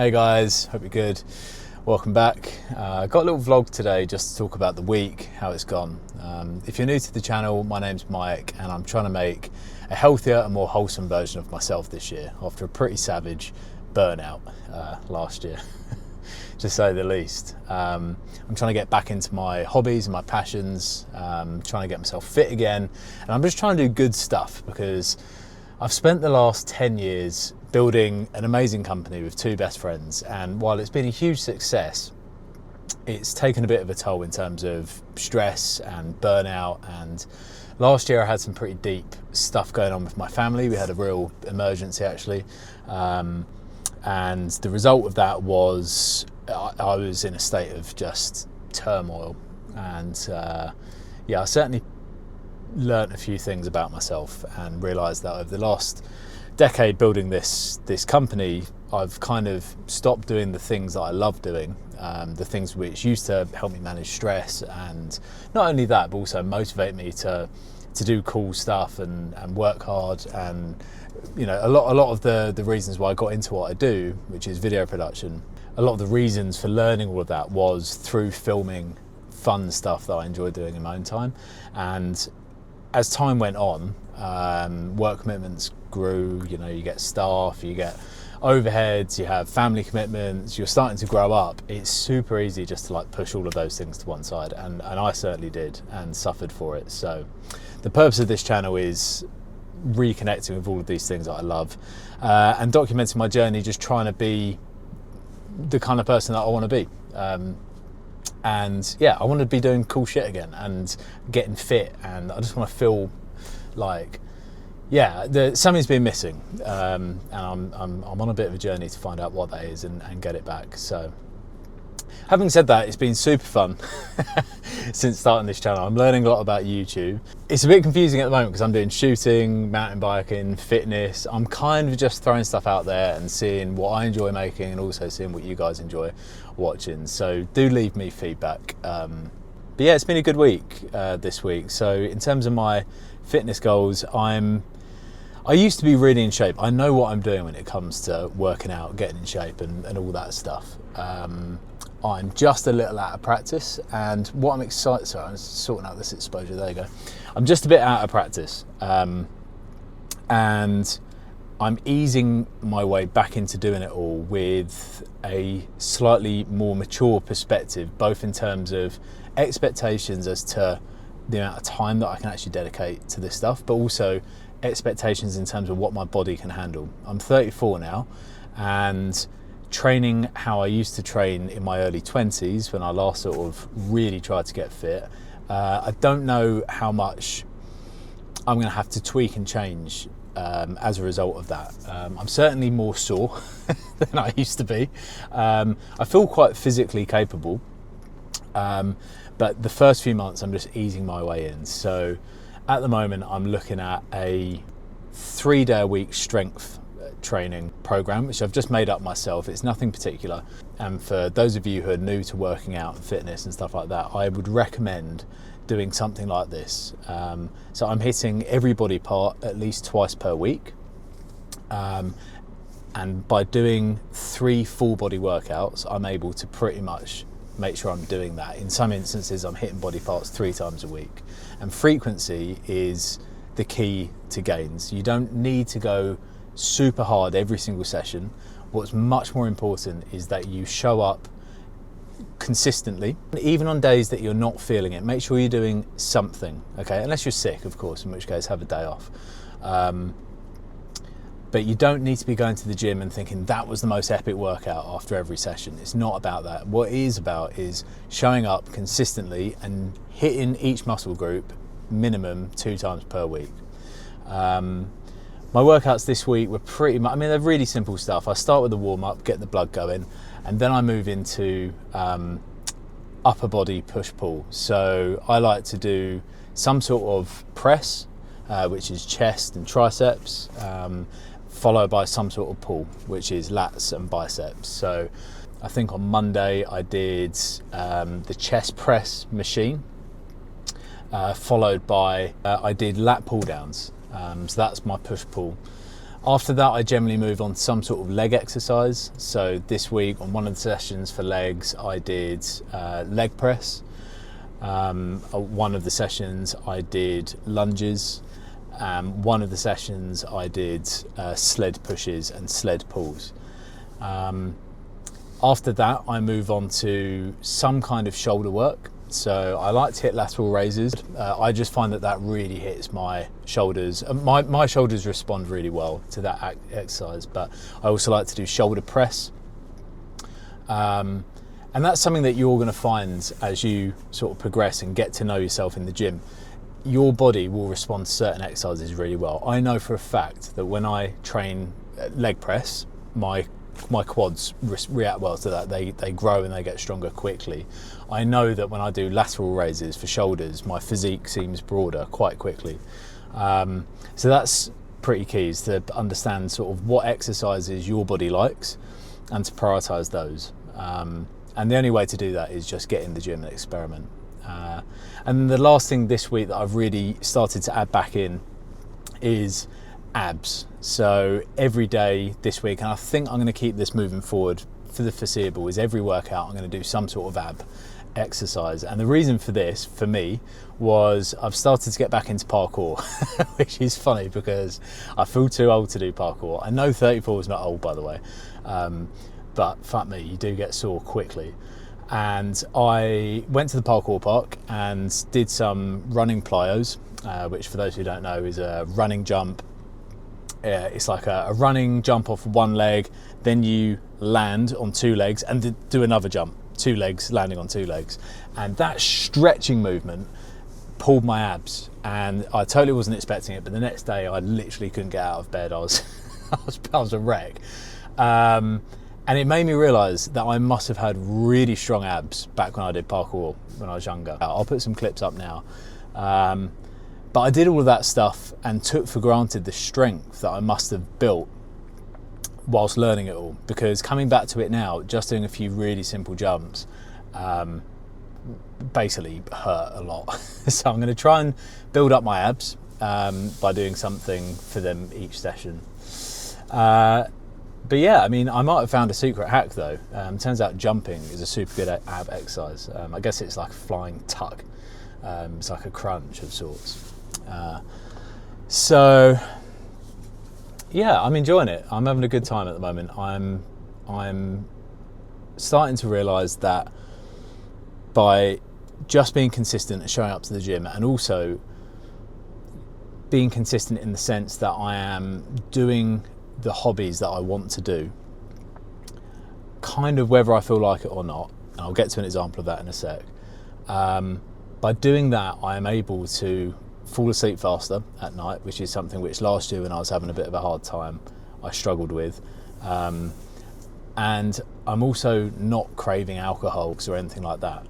Hey guys, hope you're good. Welcome back. Got a little vlog today just to talk about the week, how it's gone. If you're new to the channel, my name's Mike and I'm trying to make a healthier and more wholesome version of myself this year after a pretty savage burnout last year, to say the least. I'm trying to get back into my hobbies and my passions, trying to get myself fit again, and I'm just trying to do good stuff because I've spent the last 10 years building an amazing company with two best friends, and while it's been a huge success, it's taken a bit of a toll in terms of stress and burnout. And last year I had some pretty deep stuff going on with my family. We had a real emergency actually, and the result of that was I was in a state of just turmoil, and I certainly learnt a few things about myself and realised that over the last decade building this company, I've kind of stopped doing the things that I love doing, the things which used to help me manage stress, and not only that but also motivate me to do cool stuff and work hard. And you know, a lot of the reasons why I got into what I do, which is video production, a lot of the reasons for learning all of that was through filming fun stuff that I enjoy doing in my own time. And as time went on, work commitments grew. You know, you get staff, you get overheads, you have family commitments, you're starting to grow up. It's super easy just to like push all of those things to one side, and I certainly did and suffered for it. So the purpose of this channel is reconnecting with all of these things that I love, and documenting my journey, just trying to be the kind of person that I want to be. And yeah, I want to be doing cool shit again and getting fit, and I just want to feel like, something's been missing, and I'm on a bit of a journey to find out what that is and get it back. So having said that, it's been super fun since starting this channel. I'm learning a lot about YouTube. It's a bit confusing at the moment because I'm doing shooting, mountain biking, fitness. I'm kind of just throwing stuff out there and seeing what I enjoy making and also seeing what you guys enjoy watching. So do leave me feedback. But yeah, it's been a good week this week. So in terms of my fitness goals, I used to be really in shape. I know what I'm doing when it comes to working out, getting in shape and all that stuff. I'm just a little out of practice, and what I'm excited, sorry, I'm sorting out this exposure, there you go. I'm just a bit out of practice, and I'm easing my way back into doing it all with a slightly more mature perspective, both in terms of expectations as to the amount of time that I can actually dedicate to this stuff, but also expectations in terms of what my body can handle. I'm 34 now, and training how I used to train in my early 20s when I last sort of really tried to get fit, I don't know how much I'm going to have to tweak and change as a result of that. I'm certainly more sore than I used to be. I feel quite physically capable, but the first few months I'm just easing my way in. So at the moment I'm looking at a 3-day-a-week strength training program, which I've just made up myself. It's nothing particular, and for those of you who are new to working out and fitness and stuff like that, I would recommend doing something like this. So I'm hitting every body part at least twice per week, and by doing 3 full body workouts, I'm able to pretty much make sure I'm doing that. In some instances I'm hitting body parts 3 times a week, and frequency is the key to gains. You don't need to go super hard every single session. What's much more important is that you show up consistently, even on days that you're not feeling it. Make sure you're doing something, okay? Unless you're sick, of course, in which case have a day off. But you don't need to be going to the gym and thinking that was the most epic workout after every session. It's not about that. What it is about is showing up consistently and hitting each muscle group minimum 2 times per week. My workouts this week were pretty much, they're really simple stuff. I start with the warm-up, get the blood going, and then I move into upper body push-pull. So I like to do some sort of press, which is chest and triceps, followed by some sort of pull, which is lats and biceps. So I think on Monday I did the chest press machine, followed by I did lat pull downs. So that's my push-pull. After that, I generally move on to some sort of leg exercise. So this week on one of the sessions for legs, I did leg press. One of the sessions I did lunges. One of the sessions I did sled pushes and sled pulls. After that, I move on to some kind of shoulder work. So I like to hit lateral raises. I just find that really hits my shoulders. My shoulders respond really well to that exercise, but I also like to do shoulder press. And that's something that you're going to find as you sort of progress and get to know yourself in the gym. Your body will respond to certain exercises really well. I know for a fact that when I train leg press, my quads react well to that. They grow and they get stronger quickly. I know that when I do lateral raises for shoulders, my physique seems broader quite quickly. So that's pretty key, is to understand sort of what exercises your body likes and to prioritize those. And the only way to do that is just get in the gym and experiment. And the last thing this week that I've really started to add back in is abs. So every day this week, and I think I'm going to keep this moving forward for the foreseeable, is every workout I'm going to do some sort of ab exercise. And the reason for this, for me, was I've started to get back into parkour, which is funny because I feel too old to do parkour. I know 34 is not old, by the way, but fuck me, you do get sore quickly. And I went to the parkour park and did some running plyos, which for those who don't know is a running jump. It's like a running jump off one leg, then you land on two legs and do another jump, two legs landing on two legs. And that stretching movement pulled my abs, and I totally wasn't expecting it, but the next day I literally couldn't get out of bed. I was a wreck. And it made me realise that I must have had really strong abs back when I did parkour when I was younger. I'll put some clips up now. But I did all of that stuff and took for granted the strength that I must have built whilst learning it all. Because coming back to it now, just doing a few really simple jumps basically hurt a lot. So I'm going to try and build up my abs by doing something for them each session. But yeah, I mean, I might have found a secret hack though. Turns out jumping is a super good ab exercise. I guess it's like a flying tuck. It's like a crunch of sorts. So yeah, I'm enjoying it. I'm having a good time at the moment. I'm starting to realise that by just being consistent and showing up to the gym, and also being consistent in the sense that I am doing the hobbies that I want to do, kind of whether I feel like it or not, and I'll get to an example of that in a sec. By doing that, I am able to fall asleep faster at night, which is something which last year when I was having a bit of a hard time, I struggled with. And I'm also not craving alcohol or anything like that.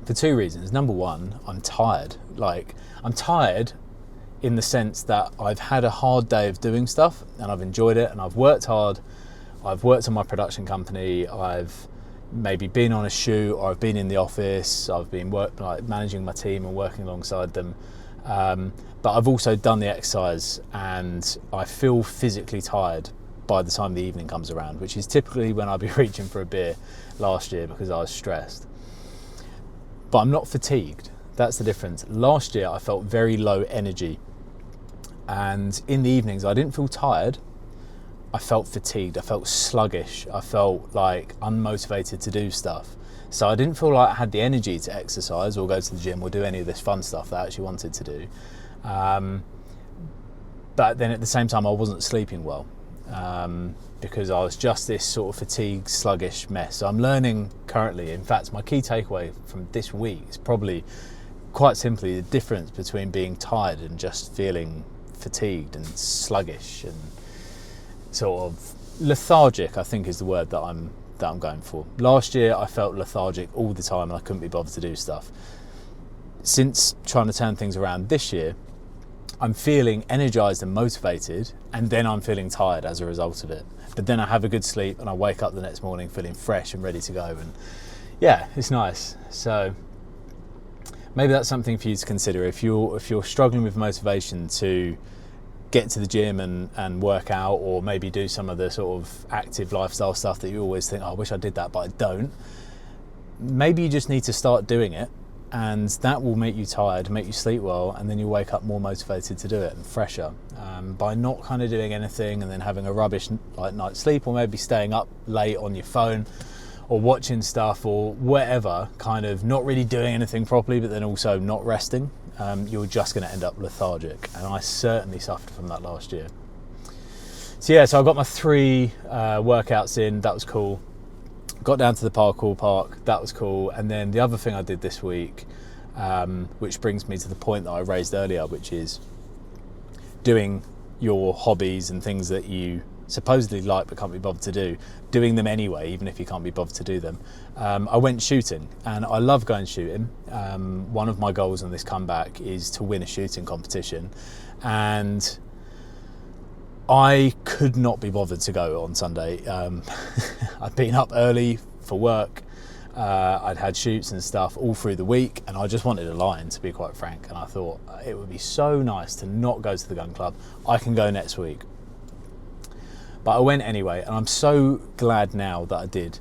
For two reasons. Number one, I'm tired. I'm tired in the sense that I've had a hard day of doing stuff and I've enjoyed it and I've worked hard. I've worked on my production company. I've maybe been on a shoot, or I've been in the office. I've been managing my team and working alongside them. But I've also done the exercise and I feel physically tired by the time the evening comes around, which is typically when I'd be reaching for a beer last year because I was stressed. But I'm not fatigued. That's the difference. Last year I felt very low energy, and in the evenings I didn't feel tired. I felt fatigued. I felt sluggish. I felt like unmotivated to do stuff. So I didn't feel like I had the energy to exercise or go to the gym or do any of this fun stuff that I actually wanted to do. But then at the same time I wasn't sleeping well, because I was just this sort of fatigued, sluggish mess. So I'm learning currently. In fact, my key takeaway from this week is probably quite simply the difference between being tired and just feeling fatigued and sluggish and sort of lethargic, I think is the word that I'm going for. Last year I felt lethargic all the time and I couldn't be bothered to do stuff. Since trying to turn things around this year, I'm feeling energized and motivated, and then I'm feeling tired as a result of it. But then I have a good sleep and I wake up the next morning feeling fresh and ready to go, and yeah, it's nice. So maybe that's something for you to consider if you're struggling with motivation to get to the gym and work out, or maybe do some of the sort of active lifestyle stuff that you always think, oh, I wish I did that, but I don't. Maybe you just need to start doing it, and that will make you tired, make you sleep well, and then you wake up more motivated to do it and fresher. By not kind of doing anything and then having a rubbish night's sleep, or maybe staying up late on your phone or watching stuff or whatever, kind of not really doing anything properly, but then also not resting, you're just going to end up lethargic. And I certainly suffered from that last year. So yeah, so I got my 3 workouts in. That was cool. Got down to the parkour park. That was cool. And then the other thing I did this week, which brings me to the point that I raised earlier, which is doing your hobbies and things that you supposedly like but can't be bothered to do, doing them anyway, even if you can't be bothered to do them. I went shooting, and I love going shooting. One of my goals on this comeback is to win a shooting competition, and I could not be bothered to go on Sunday. I'd been up early for work. I'd had shoots and stuff all through the week, and I just wanted a line, to be quite frank. And I thought it would be so nice to not go to the gun club. I can go next week. But I went anyway, and I'm so glad now that I did,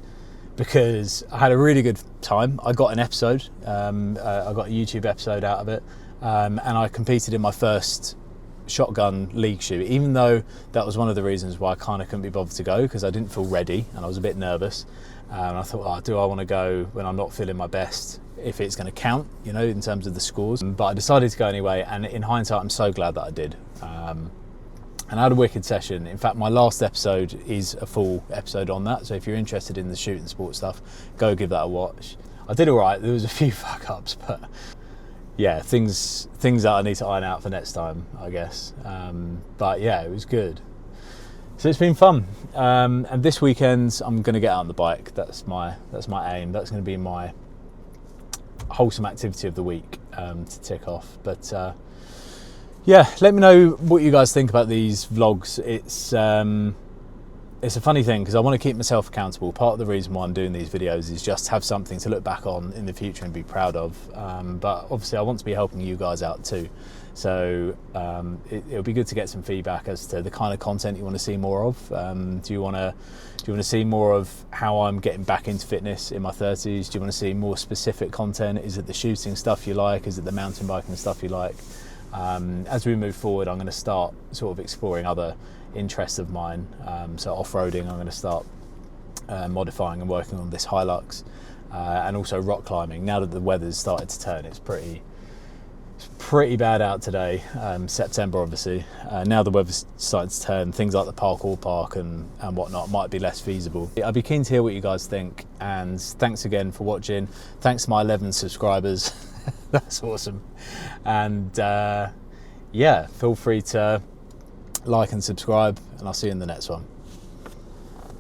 because I had a really good time. I got an episode. I got a YouTube episode out of it, and I competed in my first shotgun league shoot, even though that was one of the reasons why I kind of couldn't be bothered to go, because I didn't feel ready and I was a bit nervous. And I thought, oh, do I want to go when I'm not feeling my best, if it's going to count, you know, in terms of the scores? But I decided to go anyway, and in hindsight, I'm so glad that I did. And I had a wicked session. In fact, my last episode is a full episode on that, so if you're interested in the shooting sport stuff, go give that a watch. I did all right. There was a few fuck-ups, but yeah, things that I need to iron out for next time, I guess. But yeah, it was good. So it's been fun. And this weekend, I'm going to get out on the bike. That's my aim. That's going to be my wholesome activity of the week to tick off. But yeah, let me know what you guys think about these vlogs. It's a funny thing, because I want to keep myself accountable. Part of the reason why I'm doing these videos is just to have something to look back on in the future and be proud of. But obviously I want to be helping you guys out too. So it'll be good to get some feedback as to the kind of content you want to see more of. Do you want to see more of how I'm getting back into fitness in my 30s? Do you want to see more specific content? Is it the shooting stuff you like? Is it the mountain biking stuff you like? As we move forward, I'm going to start sort of exploring other interests of mine. So off-roading, I'm going to start modifying and working on this Hilux, and also rock climbing. Now that the weather's started to turn, it's pretty bad out today. September, obviously. Now the weather's starting to turn, things like the parkour park and whatnot might be less feasible. I'd be keen to hear what you guys think, and thanks again for watching. Thanks to my 11 subscribers. That's awesome. And yeah, feel free to like and subscribe, and I'll see you in the next one.